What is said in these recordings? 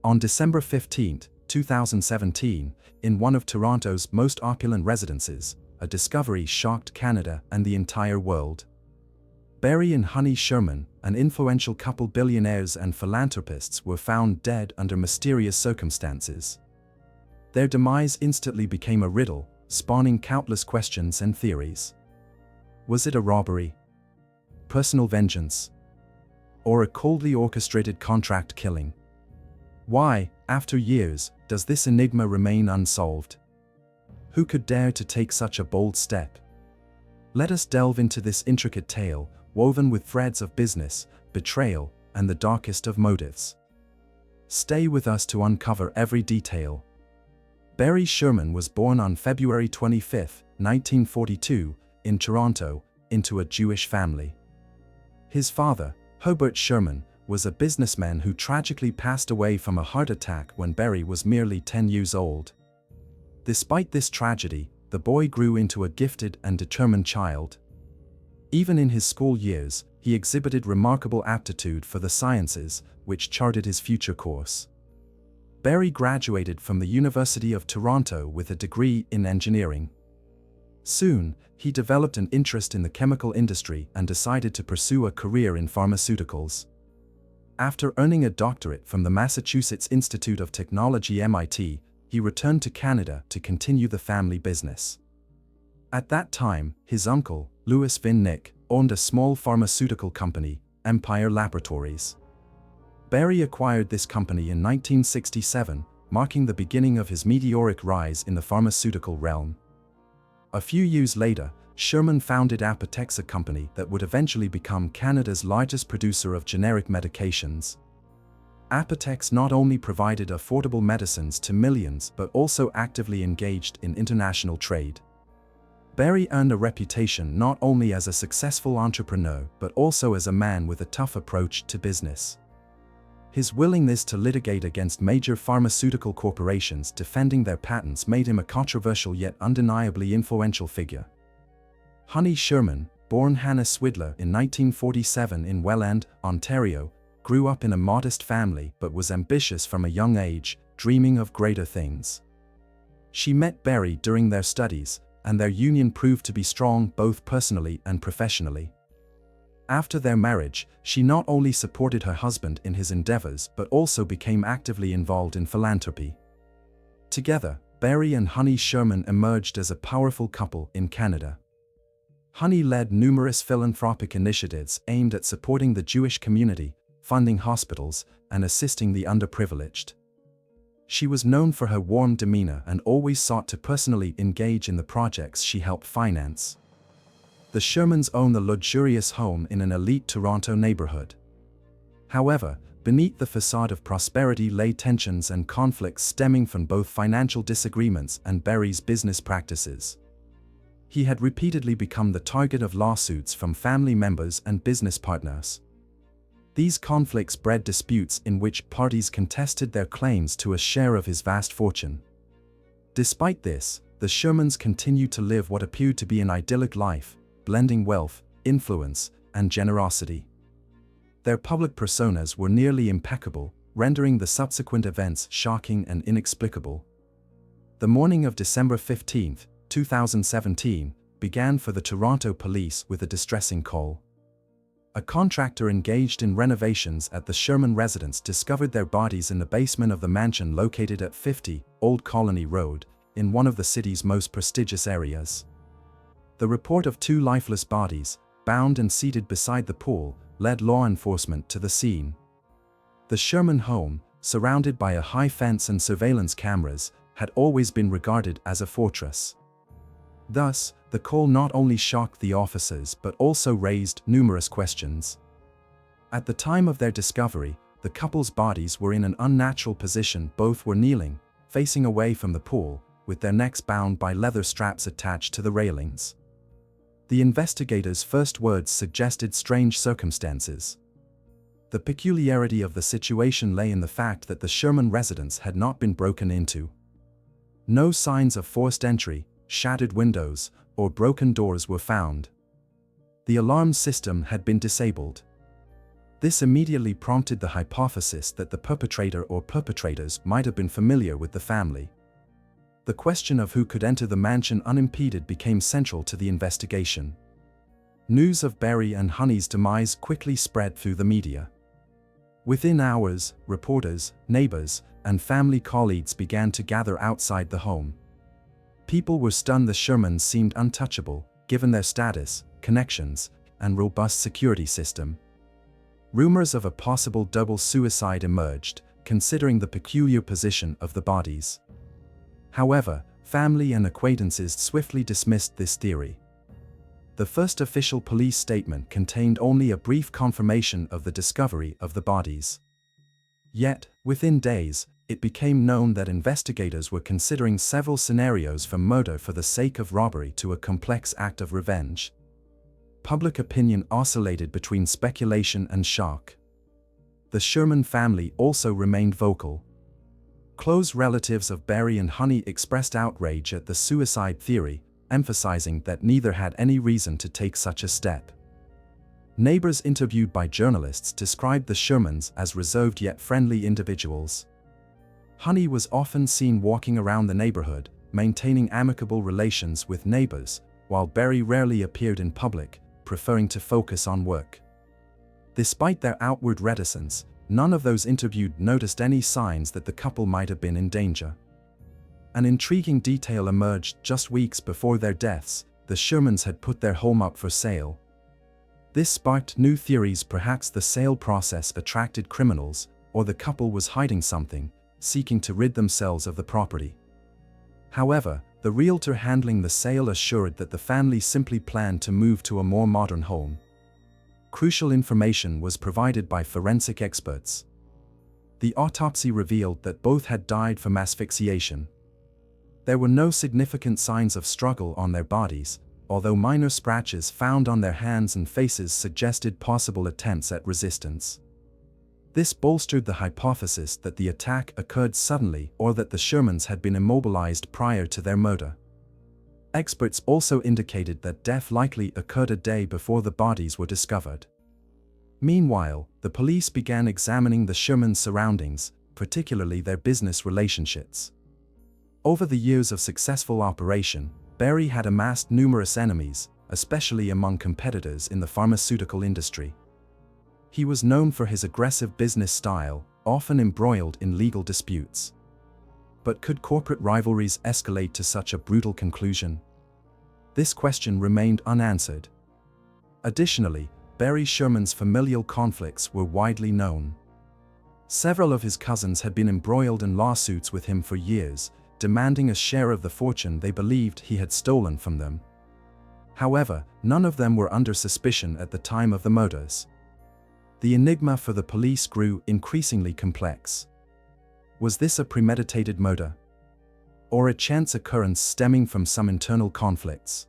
On December 15, 2017, in one of Toronto's most opulent residences, a discovery shocked Canada and the entire world. Barry and Honey Sherman, an influential couple billionaires and philanthropists, were found dead under mysterious circumstances. Their demise instantly became a riddle, spawning countless questions and theories. Was it a robbery? Personal vengeance? Or a coldly orchestrated contract killing? Why, after years, does this enigma remain unsolved? Who could dare to take such a bold step? Let us delve into this intricate tale, woven with threads of business, betrayal, and the darkest of motives. Stay with us to uncover every detail. Barry Sherman was born on February 25, 1942, in Toronto, into a Jewish family. His father, Herbert Sherman, was a businessman who tragically passed away from a heart attack when Barry was merely 10 years old. Despite this tragedy, the boy grew into a gifted and determined child. Even in his school years, he exhibited remarkable aptitude for the sciences, which charted his future course. Barry graduated from the University of Toronto with a degree in engineering. Soon, he developed an interest in the chemical industry and decided to pursue a career in pharmaceuticals. After earning a doctorate from the Massachusetts Institute of Technology (MIT), he returned to Canada to continue the family business. At that time, his uncle, Louis Vin Nick, owned a small pharmaceutical company, Empire Laboratories. Barry acquired this company in 1967, marking the beginning of his meteoric rise in the pharmaceutical realm. A few years later, Sherman founded Apotex, a company that would eventually become Canada's largest producer of generic medications. Apotex not only provided affordable medicines to millions but also actively engaged in international trade. Barry earned a reputation not only as a successful entrepreneur but also as a man with a tough approach to business. His willingness to litigate against major pharmaceutical corporations defending their patents made him a controversial yet undeniably influential figure. Honey Sherman, born Hannah Swidler in 1947 in Welland, Ontario, grew up in a modest family but was ambitious from a young age, dreaming of greater things. She met Barry during their studies, and their union proved to be strong both personally and professionally. After their marriage, she not only supported her husband in his endeavors but also became actively involved in philanthropy. Together, Barry and Honey Sherman emerged as a powerful couple in Canada. Honey led numerous philanthropic initiatives aimed at supporting the Jewish community, funding hospitals, and assisting the underprivileged. She was known for her warm demeanor and always sought to personally engage in the projects she helped finance. The Shermans own a luxurious home in an elite Toronto neighborhood. However, beneath the facade of prosperity lay tensions and conflicts stemming from both financial disagreements and Barry's business practices. He had repeatedly become the target of lawsuits from family members and business partners. These conflicts bred disputes in which parties contested their claims to a share of his vast fortune. Despite this, the Shermans continued to live what appeared to be an idyllic life, blending wealth, influence, and generosity. Their public personas were nearly impeccable, rendering the subsequent events shocking and inexplicable. The morning of December 15, 2017, began for the Toronto police with a distressing call. A contractor engaged in renovations at the Sherman residence discovered their bodies in the basement of the mansion located at 50 Old Colony Road, in one of the city's most prestigious areas. The report of two lifeless bodies, bound and seated beside the pool, led law enforcement to the scene. The Sherman home, surrounded by a high fence and surveillance cameras, had always been regarded as a fortress. Thus, the call not only shocked the officers but also raised numerous questions. At the time of their discovery, the couple's bodies were in an unnatural position. Both were kneeling, facing away from the pool, with their necks bound by leather straps attached to the railings. The investigators' first words suggested strange circumstances. The peculiarity of the situation lay in the fact that the Sherman residence had not been broken into. No signs of forced entry, shattered windows, or broken doors were found. The alarm system had been disabled. This immediately prompted the hypothesis that the perpetrator or perpetrators might have been familiar with the family. The question of who could enter the mansion unimpeded became central to the investigation. News of Barry and Honey's demise quickly spread through the media. Within hours, reporters, neighbors, and family colleagues began to gather outside the home. People were stunned the Shermans seemed untouchable, given their status, connections, and robust security system. Rumors of a possible double suicide emerged, considering the peculiar position of the bodies. However, family and acquaintances swiftly dismissed this theory. The first official police statement contained only a brief confirmation of the discovery of the bodies. Yet, within days, it became known that investigators were considering several scenarios from murder for the sake of robbery to a complex act of revenge. Public opinion oscillated between speculation and shock. The Sherman family also remained vocal. Close relatives of Barry and Honey expressed outrage at the suicide theory, emphasizing that neither had any reason to take such a step. Neighbors interviewed by journalists described the Shermans as reserved yet friendly individuals. Honey was often seen walking around the neighborhood, maintaining amicable relations with neighbors, while Barry rarely appeared in public, preferring to focus on work. Despite their outward reticence, none of those interviewed noticed any signs that the couple might have been in danger. An intriguing detail emerged just weeks before their deaths: the Shermans had put their home up for sale. This sparked new theories. Perhaps the sale process attracted criminals, or the couple was hiding something, seeking to rid themselves of the property. However, the realtor handling the sale assured that the family simply planned to move to a more modern home. Crucial information was provided by forensic experts. The autopsy revealed that both had died from asphyxiation. There were no significant signs of struggle on their bodies, although minor scratches found on their hands and faces suggested possible attempts at resistance. This bolstered the hypothesis that the attack occurred suddenly or that the Shermans had been immobilized prior to their murder. Experts also indicated that death likely occurred a day before the bodies were discovered. Meanwhile, the police began examining the Shermans' surroundings, particularly their business relationships. Over the years of successful operation, Barry had amassed numerous enemies, especially among competitors in the pharmaceutical industry. He was known for his aggressive business style, often embroiled in legal disputes. But could corporate rivalries escalate to such a brutal conclusion? This question remained unanswered. Additionally, Barry Sherman's familial conflicts were widely known. Several of his cousins had been embroiled in lawsuits with him for years, demanding a share of the fortune they believed he had stolen from them. However, none of them were under suspicion at the time of the murders. The enigma for the police grew increasingly complex. Was this a premeditated murder? Or a chance occurrence stemming from some internal conflicts?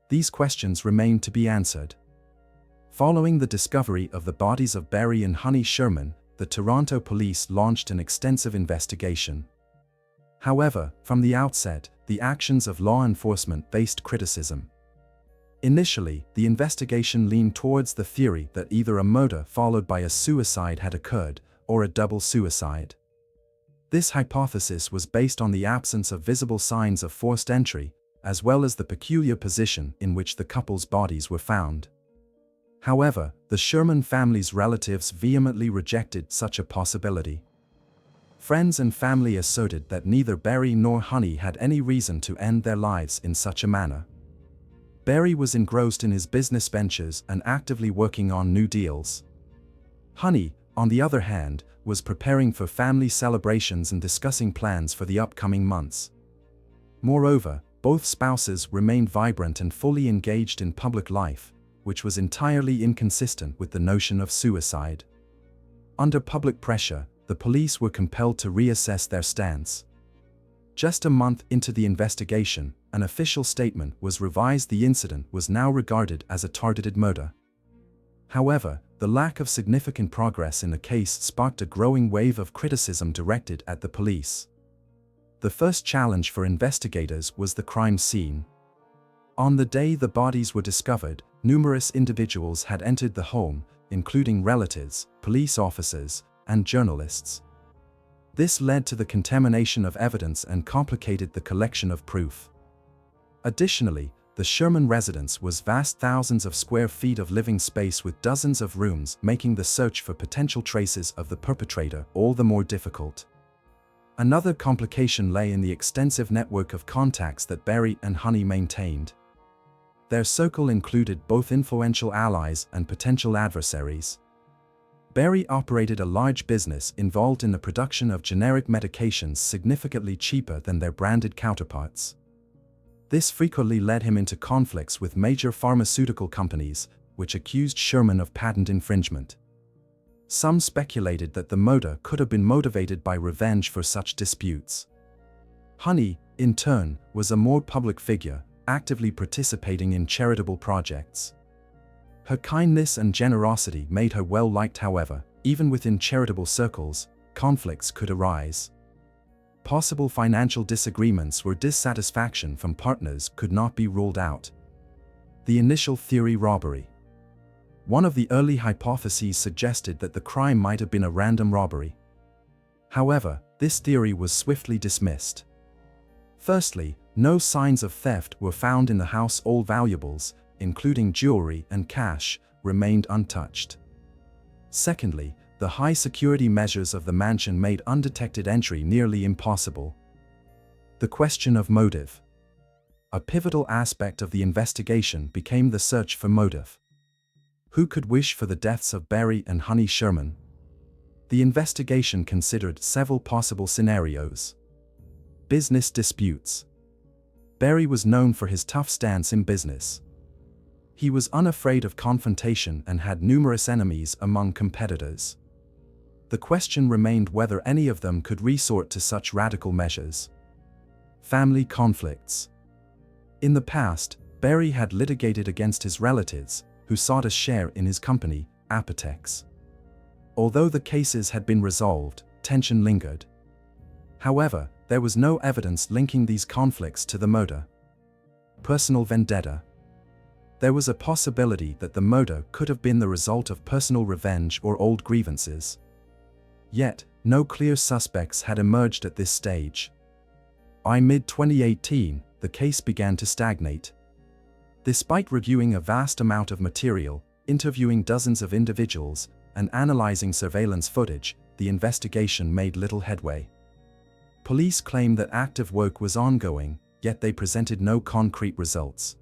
These questions remained to be answered. Following the discovery of the bodies of Barry and Honey Sherman, the Toronto police launched an extensive investigation. However, from the outset, the actions of law enforcement faced criticism. Initially, the investigation leaned towards the theory that either a murder followed by a suicide had occurred, or a double suicide. This hypothesis was based on the absence of visible signs of forced entry, as well as the peculiar position in which the couple's bodies were found. However, the Sherman family's relatives vehemently rejected such a possibility. Friends and family asserted that neither Barry nor Honey had any reason to end their lives in such a manner. Barry was engrossed in his business ventures and actively working on new deals. Honey, on the other hand, was preparing for family celebrations and discussing plans for the upcoming months. Moreover, both spouses remained vibrant and fully engaged in public life, which was entirely inconsistent with the notion of suicide. Under public pressure, the police were compelled to reassess their stance. Just a month into the investigation, an official statement was revised. The incident was now regarded as a targeted murder. However, the lack of significant progress in the case sparked a growing wave of criticism directed at the police. The first challenge for investigators was the crime scene. On the day the bodies were discovered, numerous individuals had entered the home, including relatives, police officers, and journalists. This led to the contamination of evidence and complicated the collection of proof. Additionally, the Sherman residence was vast, thousands of square feet of living space with dozens of rooms, making the search for potential traces of the perpetrator all the more difficult. Another complication lay in the extensive network of contacts that Berry and Honey maintained. Their circle included both influential allies and potential adversaries. Berry operated a large business involved in the production of generic medications significantly cheaper than their branded counterparts. This frequently led him into conflicts with major pharmaceutical companies, which accused Sherman of patent infringement. Some speculated that the murder could have been motivated by revenge for such disputes. Honey, in turn, was a more public figure, actively participating in charitable projects. Her kindness and generosity made her well liked. However, even within charitable circles, conflicts could arise. Possible financial disagreements or dissatisfaction from partners could not be ruled out. The initial theory: robbery. One of the early hypotheses suggested that the crime might have been a random robbery. However, this theory was swiftly dismissed. Firstly, no signs of theft were found in the house. All valuables, including jewelry and cash, remained untouched. Secondly, the high security measures of the mansion made undetected entry nearly impossible. The question of motive. A pivotal aspect of the investigation became the search for motive. Who could wish for the deaths of Berry and Honey Sherman? The investigation considered several possible scenarios. Business disputes. Berry was known for his tough stance in business. He was unafraid of confrontation and had numerous enemies among competitors. The question remained whether any of them could resort to such radical measures. Family conflicts. In the past, Berry had litigated against his relatives, who sought a share in his company, Apotex. Although the cases had been resolved, tension lingered. However, there was no evidence linking these conflicts to the murder. Personal vendetta. There was a possibility that the murder could have been the result of personal revenge or old grievances. Yet, no clear suspects had emerged at this stage. By mid-2018, the case began to stagnate. Despite reviewing a vast amount of material, interviewing dozens of individuals, and analyzing surveillance footage, the investigation made little headway. Police claimed that active work was ongoing, yet they presented no concrete results.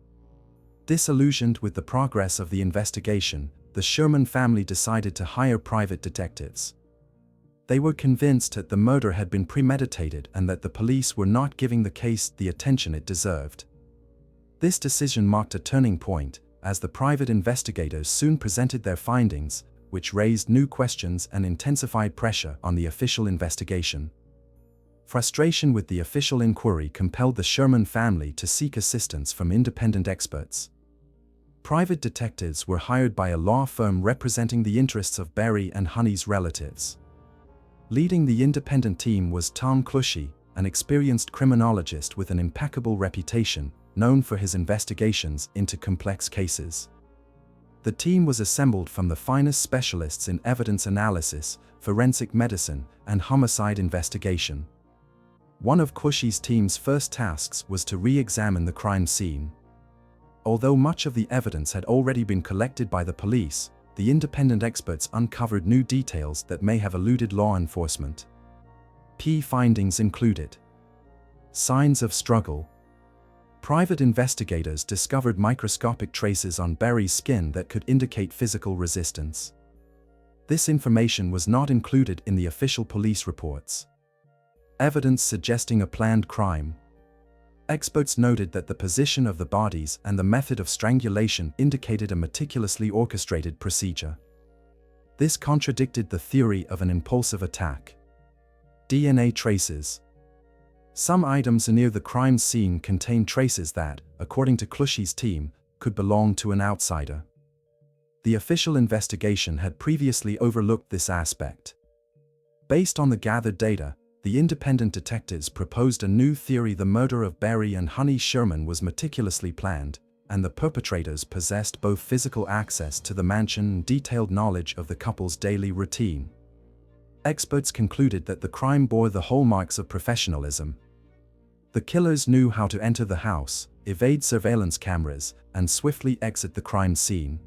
Disillusioned with the progress of the investigation, the Sherman family decided to hire private detectives. They were convinced that the murder had been premeditated and that the police were not giving the case the attention it deserved. This decision marked a turning point, as the private investigators soon presented their findings, which raised new questions and intensified pressure on the official investigation. Frustration with the official inquiry compelled the Sherman family to seek assistance from independent experts. Private detectives were hired by a law firm representing the interests of Berry and Honey's relatives. Leading the independent team was Tom Clushy, an experienced criminologist with an impeccable reputation, known for his investigations into complex cases. The team was assembled from the finest specialists in evidence analysis, forensic medicine, and homicide investigation. One of Clushy's team's first tasks was to re-examine the crime scene. Although much of the evidence had already been collected by the police, the independent experts uncovered new details that may have eluded law enforcement. Key findings included: signs of struggle. Private investigators discovered microscopic traces on Berry's skin that could indicate physical resistance. This information was not included in the official police reports. Evidence suggesting a planned crime. Experts noted that the position of the bodies and the method of strangulation indicated a meticulously orchestrated procedure. This contradicted the theory of an impulsive attack. DNA traces. Some items near the crime scene contained traces that, according to Clushy's team, could belong to an outsider. The official investigation had previously overlooked this aspect. Based on the gathered data, the independent detectives proposed a new theory: the murder of Berry and Honey Sherman was meticulously planned, and the perpetrators possessed both physical access to the mansion and detailed knowledge of the couple's daily routine. Experts concluded that the crime bore the hallmarks of professionalism. The killers knew how to enter the house, evade surveillance cameras, and swiftly exit the crime scene.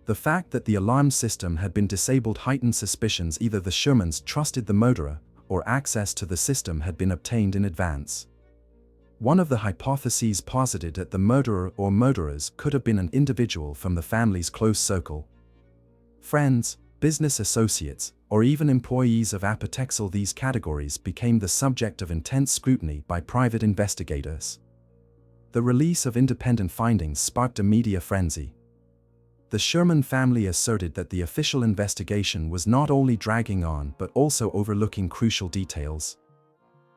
The fact that the alarm system had been disabled heightened suspicions either the Shermans trusted the murderer, or access to the system had been obtained in advance. One of the hypotheses posited that the murderer or murderers could have been an individual from the family's close circle. Friends, business associates, or even employees of Apotexal. These categories became the subject of intense scrutiny by private investigators. The release of independent findings sparked a media frenzy. The Sherman family asserted that the official investigation was not only dragging on but also overlooking crucial details.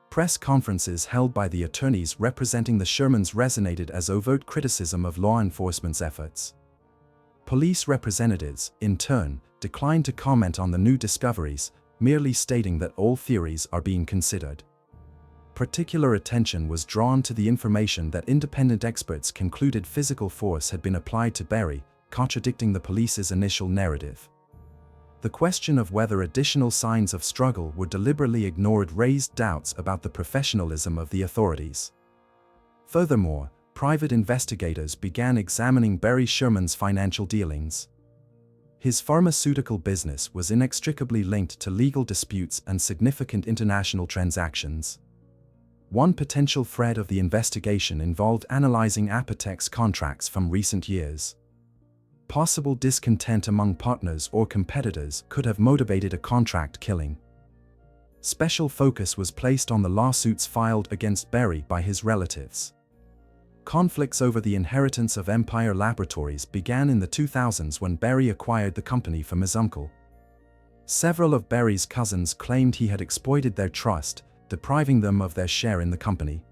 Press conferences held by the attorneys representing the Shermans resonated as overt criticism of law enforcement's efforts. Police representatives, in turn, declined to comment on the new discoveries, merely stating that all theories are being considered. Particular attention was drawn to the information that independent experts concluded physical force had been applied to Berry, contradicting the police's initial narrative. The question of whether additional signs of struggle were deliberately ignored raised doubts about the professionalism of the authorities. Furthermore, private investigators began examining Berry Sherman's financial dealings. His pharmaceutical business was inextricably linked to legal disputes and significant international transactions. One potential thread of the investigation involved analyzing Apotex contracts from recent years. Possible discontent among partners or competitors could have motivated a contract killing. Special focus was placed on the lawsuits filed against Berry by his relatives. Conflicts over the inheritance of Empire Laboratories began in the 2000s when Berry acquired the company from his uncle. Several of Berry's cousins claimed he had exploited their trust, depriving them of their share in the company.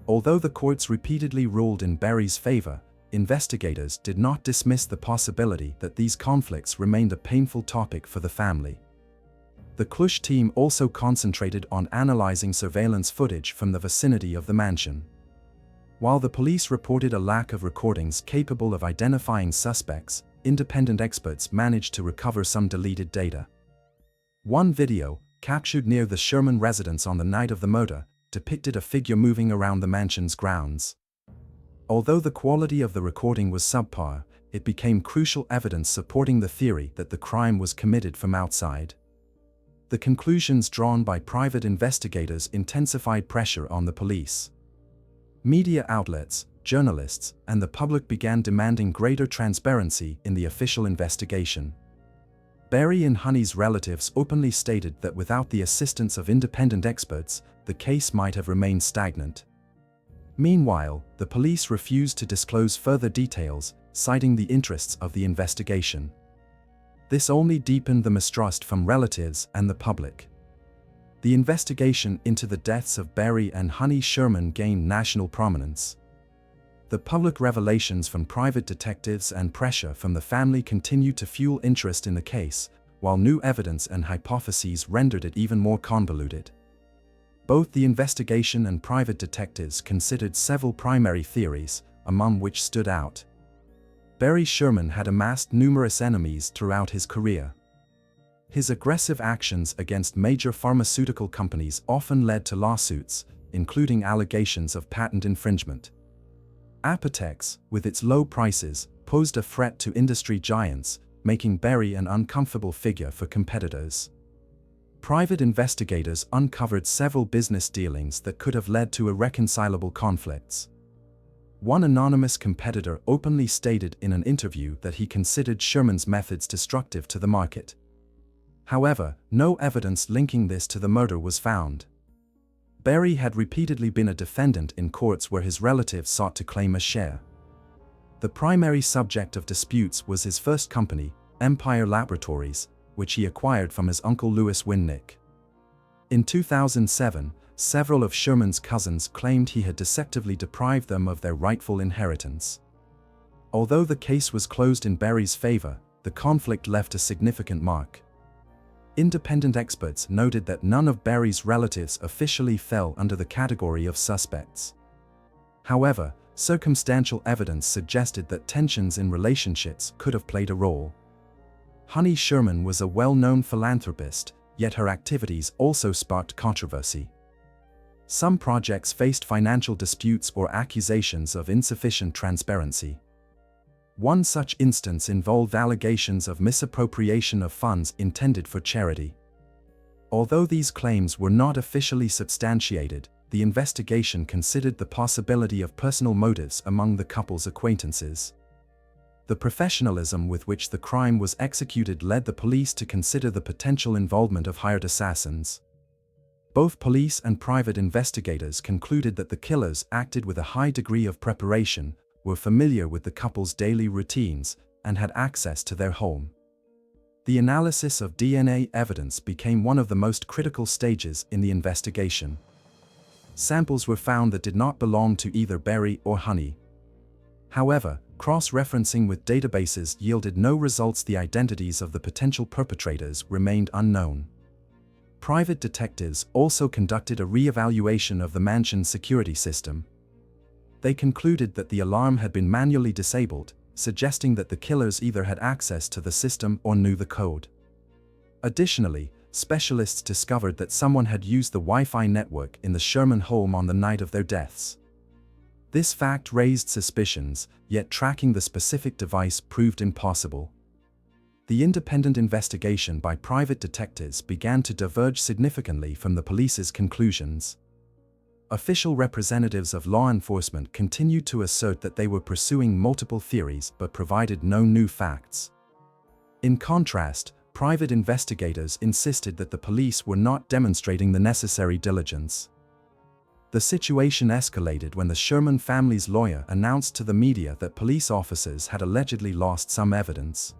Although the courts repeatedly ruled in Berry's favor, investigators did not dismiss the possibility that these conflicts remained a painful topic for the family. The Clush team also concentrated on analyzing surveillance footage from the vicinity of the mansion. While the police reported a lack of recordings capable of identifying suspects, independent experts managed to recover some deleted data. One video, captured near the Sherman residence on the night of the murder, depicted a figure moving around the mansion's grounds. Although the quality of the recording was subpar, it became crucial evidence supporting the theory that the crime was committed from outside. The conclusions drawn by private investigators intensified pressure on the police. Media outlets, journalists, and the public began demanding greater transparency in the official investigation. Berry and Honey's relatives openly stated that without the assistance of independent experts, the case might have remained stagnant. Meanwhile, the police refused to disclose further details, citing the interests of the investigation. This only deepened the mistrust from relatives and the public. The investigation into the deaths of Berry and Honey Sherman gained national prominence. The public revelations from private detectives and pressure from the family continued to fuel interest in the case, while new evidence and hypotheses rendered it even more convoluted. Both the investigation and private detectives considered several primary theories, among which stood out. Berry Sherman had amassed numerous enemies throughout his career. His aggressive actions against major pharmaceutical companies often led to lawsuits, including allegations of patent infringement. Apotex, with its low prices, posed a threat to industry giants, making Berry an uncomfortable figure for competitors. Private investigators uncovered several business dealings that could have led to irreconcilable conflicts. One anonymous competitor openly stated in an interview that he considered Sherman's methods destructive to the market. However, no evidence linking this to the murder was found. Berry had repeatedly been a defendant in courts where his relatives sought to claim a share. The primary subject of disputes was his first company, Empire Laboratories, which he acquired from his uncle Louis Winnick. In 2007, several of Sherman's cousins claimed he had deceptively deprived them of their rightful inheritance. Although the case was closed in Berry's favor, the conflict left a significant mark. Independent experts noted that none of Berry's relatives officially fell under the category of suspects. However, Circumstantial evidence suggested that tensions in relationships could have played a role. Honey Sherman was a well-known philanthropist, yet her activities also sparked controversy. Some projects faced financial disputes or accusations of insufficient transparency. One such instance involved allegations of misappropriation of funds intended for charity. Although these claims were not officially substantiated, the investigation considered the possibility of personal motives among the couple's acquaintances. The professionalism with which the crime was executed led the police to consider the potential involvement of hired assassins. Both police and private investigators concluded that the killers acted with a high degree of preparation, were familiar with the couple's daily routines, and had access to their home. The analysis of DNA evidence became one of the most critical stages in the investigation. Samples were found that did not belong to either Barry or Honey. However, cross-referencing with databases yielded no results. The identities of the potential perpetrators remained unknown. Private detectives also conducted a re-evaluation of the mansion's security system. They concluded that the alarm had been manually disabled, suggesting that the killers either had access to the system or knew the code. Additionally, specialists discovered that someone had used the Wi-Fi network in the Sherman home on the night of their deaths. This fact raised suspicions, yet tracking the specific device proved impossible. The independent investigation by private detectives began to diverge significantly from the police's conclusions. Official representatives of law enforcement continued to assert that they were pursuing multiple theories but provided no new facts. In contrast, private investigators insisted that the police were not demonstrating the necessary diligence. The situation escalated when the Sherman family's lawyer announced to the media that police officers had allegedly lost some evidence.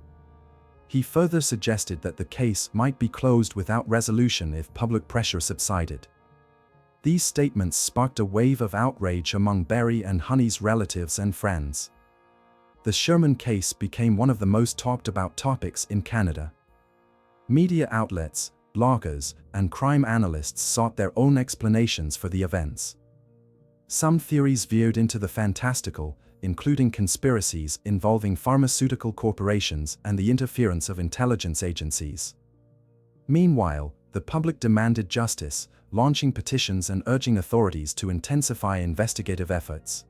He further suggested that the case might be closed without resolution if public pressure subsided. These statements sparked a wave of outrage among Barry and Honey's relatives and friends. The Sherman case became one of the most talked about topics in Canada. Media outlets, bloggers, and crime analysts sought their own explanations for the events. Some theories veered into the fantastical, including conspiracies involving pharmaceutical corporations and the interference of intelligence agencies. Meanwhile, the public demanded justice, launching petitions and urging authorities to intensify investigative efforts.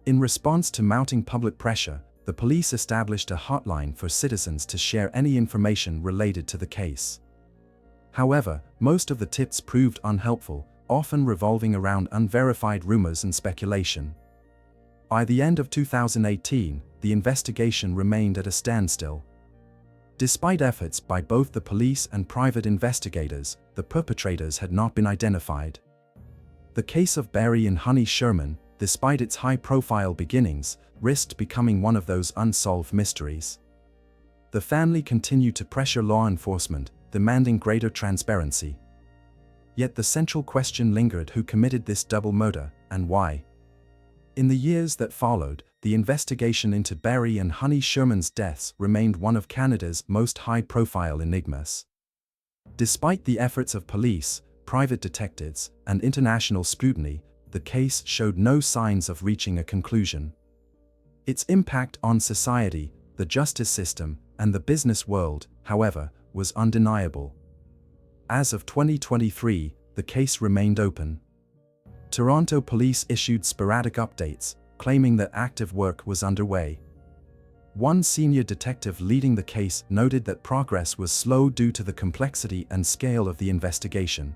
In response to mounting public pressure, the police established a hotline for citizens to share any information related to the case. However, most of the tips proved unhelpful, often revolving around unverified rumors and speculation. By the end of 2018, the investigation remained at a standstill. Despite efforts by both the police and private investigators, the perpetrators had not been identified. The case of Barry and Honey Sherman, despite its high-profile beginnings, risked becoming one of those unsolved mysteries. The family continued to pressure law enforcement, demanding greater transparency. Yet the central question lingered: who committed this double murder, and why? In the years that followed, the investigation into Barry and Honey Sherman's deaths remained one of Canada's most high-profile enigmas. Despite the efforts of police, private detectives, and international scrutiny, the case showed no signs of reaching a conclusion. Its impact on society, the justice system, and the business world, however, was undeniable. As of 2023, the case remained open. Toronto police issued sporadic updates, claiming that active work was underway. One senior detective leading the case noted that progress was slow due to the complexity and scale of the investigation.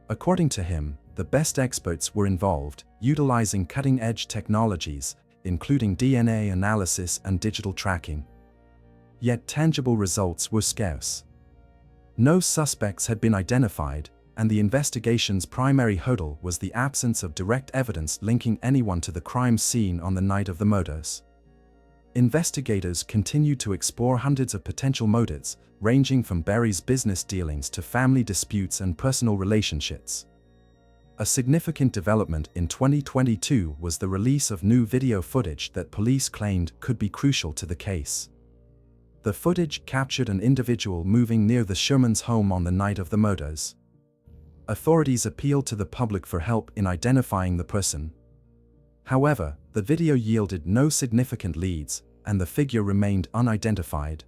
According to him, the best experts were involved, utilizing cutting-edge technologies, including DNA analysis and digital tracking. Yet tangible results were scarce. No suspects had been identified, and the investigation's primary hurdle was the absence of direct evidence linking anyone to the crime scene on the night of the murders. Investigators continued to explore hundreds of potential motives, ranging from Barry's business dealings to family disputes and personal relationships. A significant development in 2022 was the release of new video footage that police claimed could be crucial to the case. The footage captured an individual moving near the Shermans' home on the night of the murders. Authorities appealed to the public for help in identifying the person. However, the video yielded no significant leads, and the figure remained unidentified.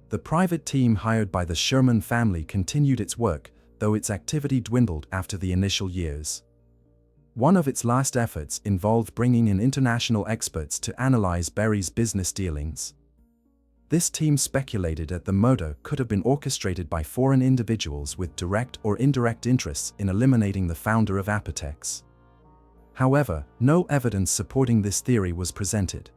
The private team hired by the Sherman family continued its work, though its activity dwindled after the initial years. One of its last efforts involved bringing in international experts to analyze Berry's business dealings. This team speculated that the murder could have been orchestrated by foreign individuals with direct or indirect interests in eliminating the founder of Apotex. However, no evidence supporting this theory was presented.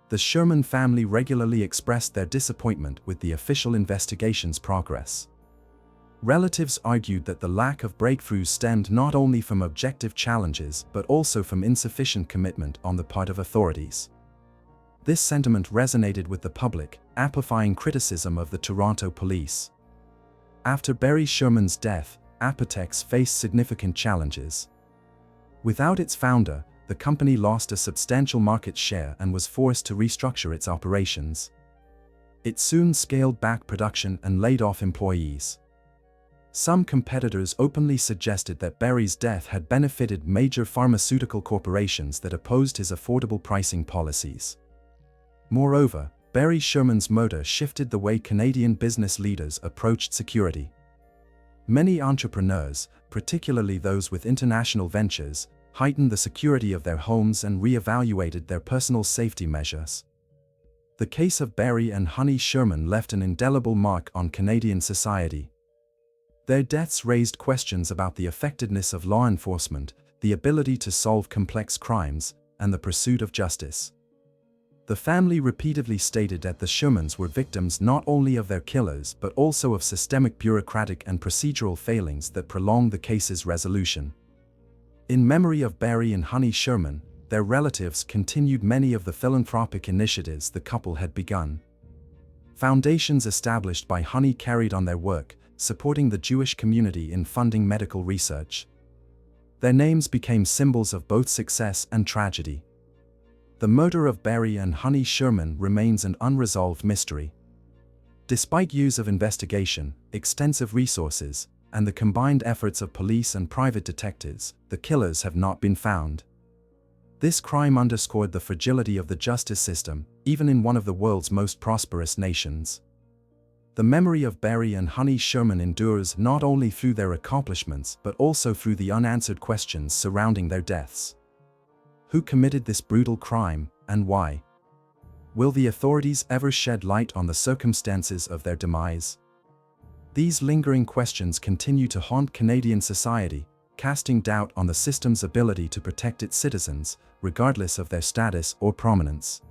The Sherman family regularly expressed their disappointment with the official investigation's progress. Relatives argued that the lack of breakthroughs stemmed not only from objective challenges but also from insufficient commitment on the part of authorities. This sentiment resonated with the public, amplifying criticism of the Toronto police. After Barry Sherman's death, Apotex faced significant challenges. Without its founder, the company lost a substantial market share and was forced to restructure its operations. It soon scaled back production and laid off employees. Some competitors openly suggested that Barry's death had benefited major pharmaceutical corporations that opposed his affordable pricing policies. Moreover, Barry Sherman's murder shifted the way Canadian business leaders approached security. Many entrepreneurs, particularly those with international ventures, heightened the security of their homes and re-evaluated their personal safety measures. The case of Barry and Honey Sherman left an indelible mark on Canadian society. Their deaths raised questions about the effectiveness of law enforcement, the ability to solve complex crimes, and the pursuit of justice. The family repeatedly stated that the Shermans were victims not only of their killers but also of systemic bureaucratic and procedural failings that prolonged the case's resolution. In memory of Barry and Honey Sherman, their relatives continued many of the philanthropic initiatives the couple had begun. Foundations established by Honey carried on their work, supporting the Jewish community in funding medical research. Their names became symbols of both success and tragedy. The murder of Barry and Honey Sherman remains an unresolved mystery. Despite years of investigation, extensive resources, and the combined efforts of police and private detectives, the killers have not been found. This crime underscored the fragility of the justice system, even in one of the world's most prosperous nations. The memory of Barry and Honey Sherman endures not only through their accomplishments but also through the unanswered questions surrounding their deaths. Who committed this brutal crime, and why? Will the authorities ever shed light on the circumstances of their demise? These lingering questions continue to haunt Canadian society, casting doubt on the system's ability to protect its citizens, regardless of their status or prominence.